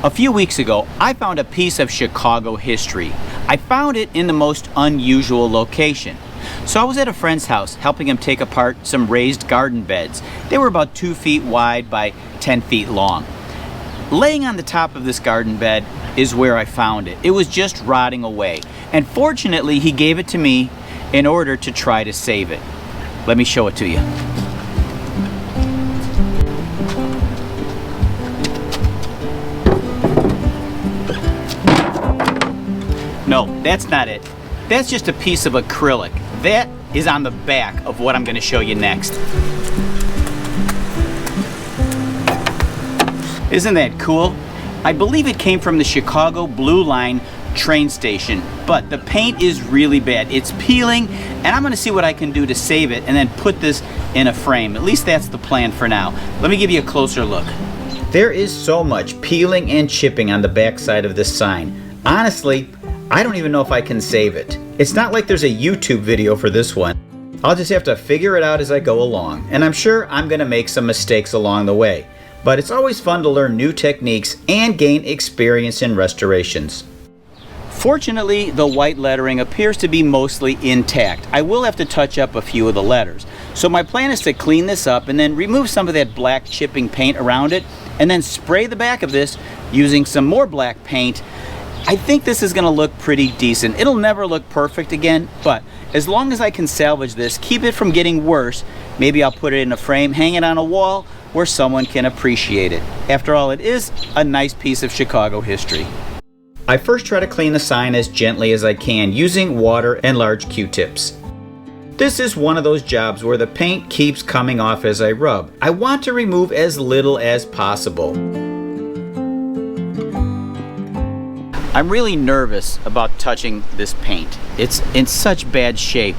A few weeks ago, I found a piece of Chicago history. I found it in the most unusual location. So I was at a friend's house helping him take apart some raised garden beds. They were about 2 feet wide by 10 feet long. Laying on the top of this garden bed is where I found it. It was just rotting away. And fortunately, he gave it to me in order to try to save it. Let me show it to you. No, that's not it. That's just a piece of acrylic. That is on the back of what I'm going to show you next. Isn't that cool? I believe it came from the Chicago Blue Line train station, but the paint is really bad. It's peeling, and I'm going to see what I can do to save it and then put this in a frame. At least that's the plan for now. Let me give you a closer look. There is so much peeling and chipping on the back side of this sign. Honestly, I don't even know if I can save it. It's not like there's a YouTube video for this one. I'll just have to figure it out as I go along, and I'm sure I'm going to make some mistakes along the way. But it's always fun to learn new techniques and gain experience in restorations. Fortunately, the white lettering appears to be mostly intact. I will have to touch up a few of the letters. So my plan is to clean this up and then remove some of that black chipping paint around it, and then spray the back of this using some more black paint. I think this is going to look pretty decent. It'll never look perfect again, but as long as I can salvage this, keep it from getting worse, maybe I'll put it in a frame, hang it on a wall where someone can appreciate it. After all, it is a nice piece of Chicago history. I first try to clean the sign as gently as I can using water and large Q-tips. This is one of those jobs where the paint keeps coming off as I rub. I want to remove as little as possible. I'm really nervous about touching this paint. It's in such bad shape,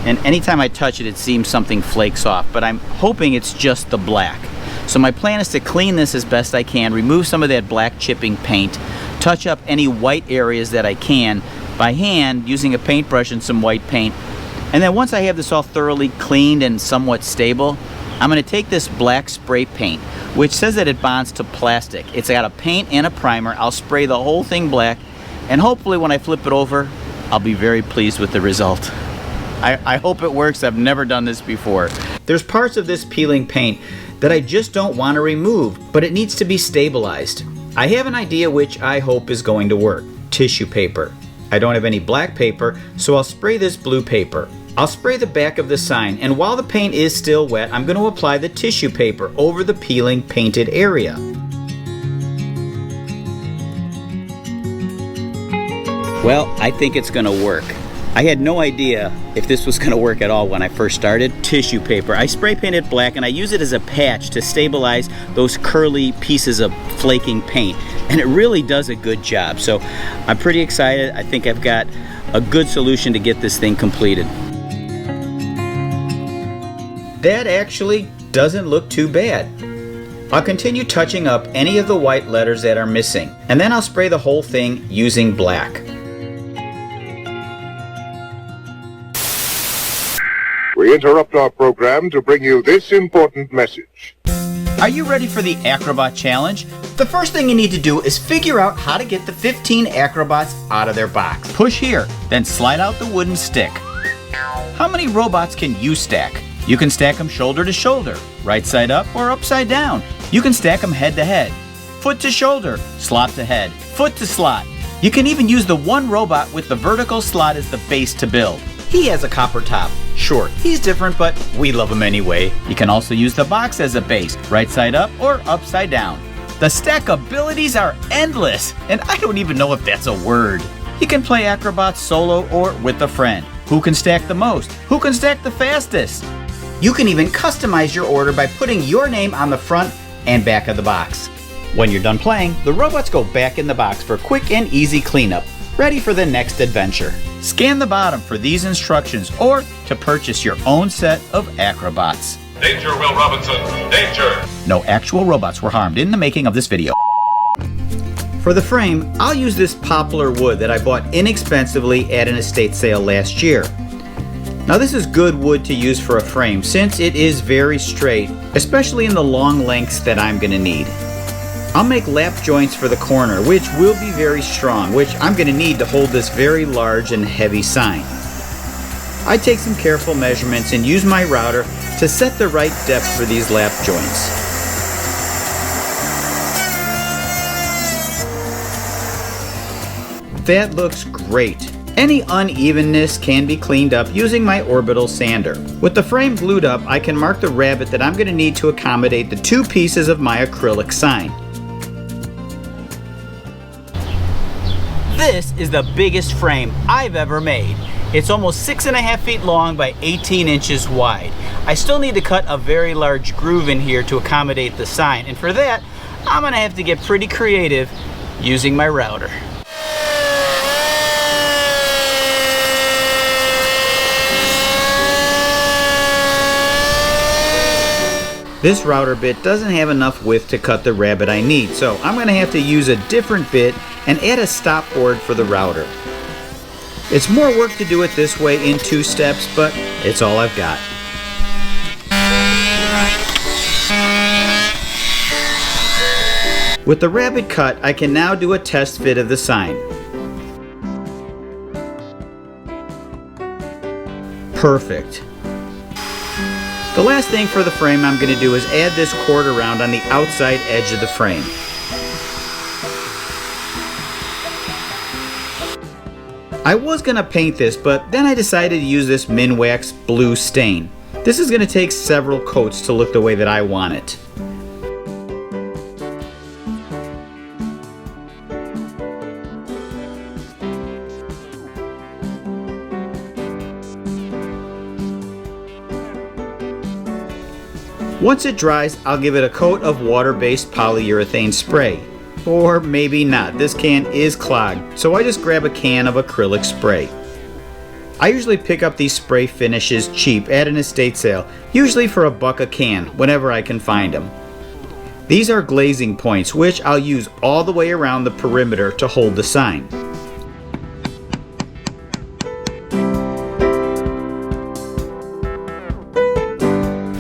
and anytime I touch it, it seems something flakes off, but I'm hoping it's just the black. So my plan is to clean this as best I can, remove some of that black chipping paint, touch up any white areas that I can by hand using a paintbrush and some white paint. And then once I have this all thoroughly cleaned and somewhat stable, I'm going to take this black spray paint, which says that it bonds to plastic. It's got a paint and a primer. I'll spray the whole thing black, and hopefully when I flip it over, I'll be very pleased with the result. I hope it works. I've never done this before. There's parts of this peeling paint that I just don't want to remove, but it needs to be stabilized. I have an idea which I hope is going to work. Tissue paper. I don't have any black paper, so I'll spray this blue paper. I'll spray the back of the sign, and while the paint is still wet, I'm going to apply the tissue paper over the peeling painted area. Well, I think it's going to work. I had no idea if this was going to work at all when I first started. Tissue paper. I spray paint it black and I use it as a patch to stabilize those curly pieces of flaking paint, and it really does a good job. So I'm pretty excited. I think I've got a good solution to get this thing completed. That actually doesn't look too bad. I'll continue touching up any of the white letters that are missing, and then I'll spray the whole thing using black. We interrupt our program to bring you this important message. Are you ready for the Acrobot challenge? The first thing you need to do is figure out how to get the 15 Acrobots out of their box. Push here, then slide out the wooden stick. How many robots can you stack? You can stack them shoulder to shoulder, right side up or upside down. You can stack them head to head, foot to shoulder, slot to head, foot to slot. You can even use the one robot with the vertical slot as the base to build. He has a copper top. Sure, he's different, but we love him anyway. You can also use the box as a base, right side up or upside down. The stack abilities are endless, and I don't even know if that's a word. You can play Acrobot solo or with a friend. Who can stack the most? Who can stack the fastest? You can even customize your order by putting your name on the front and back of the box. When you're done playing, the robots go back in the box for quick and easy cleanup, ready for the next adventure. Scan the bottom for these instructions or to purchase your own set of Acrobots. Danger, Will Robinson! Danger! No actual robots were harmed in the making of this video. For the frame, I'll use this poplar wood that I bought inexpensively at an estate sale last year. Now this is good wood to use for a frame since it is very straight, especially in the long lengths that I'm going to need. I'll make lap joints for the corner, which will be very strong, which I'm going to need to hold this very large and heavy sign. I take some careful measurements and use my router to set the right depth for these lap joints. That looks great. Any unevenness can be cleaned up using my orbital sander. With the frame glued up, I can mark the rabbet that I'm going to need to accommodate the two pieces of my acrylic sign. This is the biggest frame I've ever made. It's almost 6.5 feet long by 18 inches wide. I still need to cut a very large groove in here to accommodate the sign, and for that, I'm going to have to get pretty creative using my router. This router bit doesn't have enough width to cut the rabbet I need, so I'm going to have to use a different bit and add a stop board for the router. It's more work to do it this way in 2 steps, but it's all I've got. With the rabbet cut, I can now do a test fit of the sign. Perfect. The last thing for the frame I'm going to do is add this cord around on the outside edge of the frame. I was going to paint this, but then I decided to use this Minwax blue stain. This is going to take several coats to look the way that I want it. Once it dries, I'll give it a coat of water-based polyurethane spray. Or maybe not, this can is clogged, so I just grab a can of acrylic spray. I usually pick up these spray finishes cheap at an estate sale, usually for $1 a can, whenever I can find them. These are glazing points, which I'll use all the way around the perimeter to hold the sign.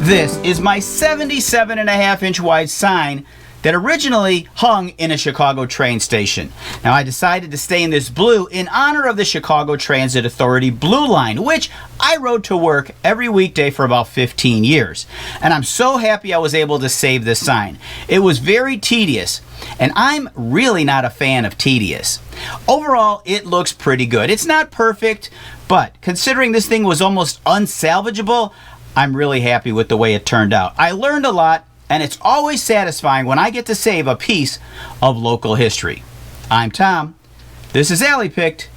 This is my 77.5-inch wide sign that originally hung in a Chicago train station. Now I decided to stay in this blue in honor of the Chicago Transit Authority Blue Line, which I rode to work every weekday for about 15 years. And I'm so happy I was able to save this sign. It was very tedious, and I'm really not a fan of tedious. Overall, it looks pretty good. It's not perfect, but considering this thing was almost unsalvageable, I'm really happy with the way it turned out. I learned a lot, and it's always satisfying when I get to save a piece of local history. I'm Tom, this is Alley Picked,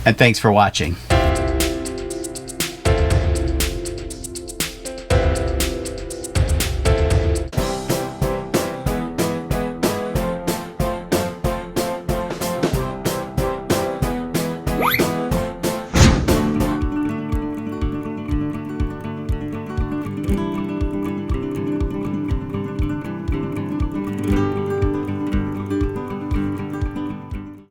and thanks for watching.